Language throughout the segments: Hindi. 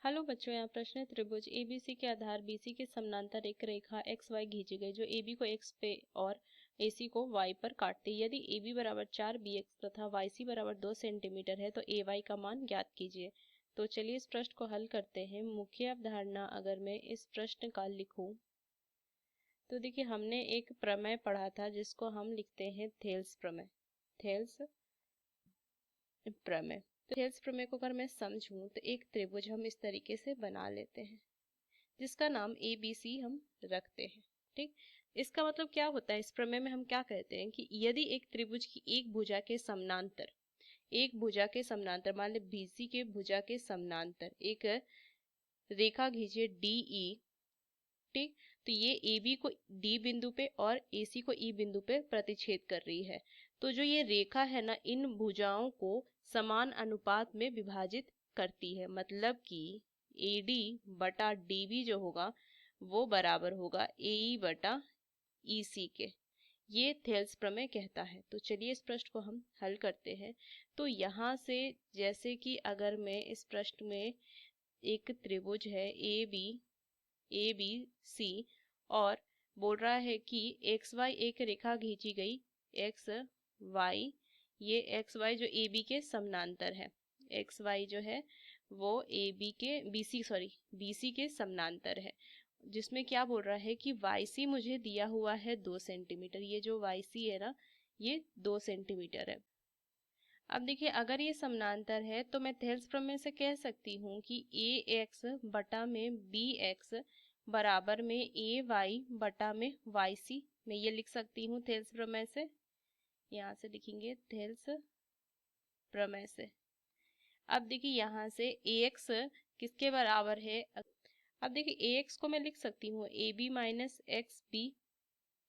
हेलो बच्चों, यहाँ प्रश्न है त्रिभुज एबीसी के आधार बीसी के समानांतर एक रेखा एक्स वाई खींची गई जो एबी को एक्स पे और एसी को वाई पर काटती है। यदि एबी बराबर 4 बी एक्स तथा वाईसी बराबर 2 सेंटीमीटर है तो ए वाई का मान ज्ञात कीजिए। तो चलिए इस प्रश्न को हल करते हैं। मुख्य अवधारणा अगर मैं इस प्रश्न का लिखूं तो देखिए, हमने एक प्रमेय पढ़ा था जिसको हम लिखते हैं थेल्स प्रमेय। थेल्स प्रमेय। तो थेल्स प्रमेय को अगर मैं समझूं तो एक त्रिभुज हम इस तरीके से बना लेते हैं जिसका नाम ए बी सी हम रखते हैं। ठीक, इसका मतलब क्या होता है? इस प्रमेय में हम क्या कहते हैं कि यदि एक त्रिभुज की एक भुजा के समानांतर, एक भुजा के समानांतर, मान ले बीसी के भुजा के समानांतर एक रेखा खींचिए डी ई। ठीक, तो ये ए बी को डी बिंदु पे और ए सी को ई बिंदु पे प्रतिच्छेद कर रही है। तो जो ये रेखा है ना, इन भुजाओं को समान अनुपात में विभाजित करती है। मतलब कि ए डी बटा डी बी जो होगा वो बराबर होगा ए ई बटा ई सी के। ये थेल्स प्रमेय कहता है। तो चलिए इस प्रश्न को हम हल करते हैं। तो यहाँ से जैसे कि अगर मैं इस प्रश्न में एक त्रिभुज है ए बी सी और बोल रहा है कि एक्स वाई एक रेखा खींची गई एक्स वाई, ये एक्स वाई जो ए बी के समानांतर है, एक्स वाई जो है वो ए बी के बी सी के समानांतर है। जिसमें क्या बोल रहा है कि वाई सी मुझे दिया हुआ है 2 सेंटीमीटर। ये जो वाई सी है ना, ये 2 सेंटीमीटर है। अब देखिए, अगर ये समानांतर है तो मैं थेल्स प्रमेय से कह सकती हूँ कि ए एक्स बटा में बी एक्स बराबर में ए वाई बटा में वाई सी। मैं ये लिख सकती हूँ थेल्स प्रमेय से। यहाँ से लिखेंगे थेल्स प्रमेय से। अब देखिए, यहाँ से ए एक्स किसके बराबर है? अब देखिए, ए एक्स को मैं लिख सकती हूँ A B minus X B,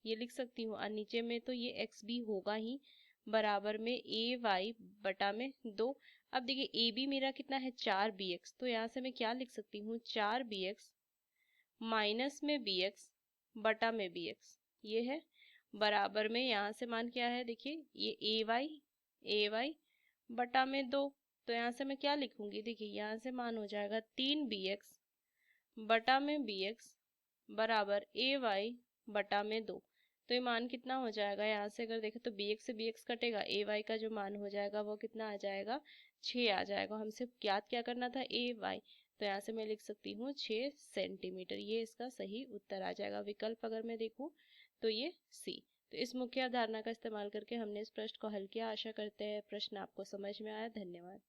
ये लिख सकती हूँ। और नीचे में तो ये एक्स बी होगा ही, बराबर में ए वाई बटा में 2। अब देखिए, ए बी मेरा कितना है? 4 बी एक्स। तो यहाँ से मैं क्या लिख सकती हूँ? 4 बी एक्स माइनस में बी एक्स बटा में बी एक्स, ये है बराबर में, यहाँ से मान क्या है? देखिए, ये ए वाई बटा में 2। तो यहाँ से मैं क्या लिखूंगी? देखिए, यहाँ से मान हो जाएगा 3 बी एक्स बटा में बी एक्स बराबर ए वाई बटा में 2। तो ये मान कितना हो जाएगा? यहाँ से अगर देखें तो bx से bx कटेगा, ए वाई का जो मान हो जाएगा वो कितना आ जाएगा? 6 आ जाएगा। हमसे ज्ञात क्या करना था? ए वाई। तो यहाँ से मैं लिख सकती हूँ 6 सेंटीमीटर। ये इसका सही उत्तर आ जाएगा। विकल्प अगर मैं देखूँ तो ये सी। तो इस मुख्य अवधारणा का इस्तेमाल करके हमने इस प्रश्न को हल किया। आशा करते हैं प्रश्न आपको समझ में आया। धन्यवाद।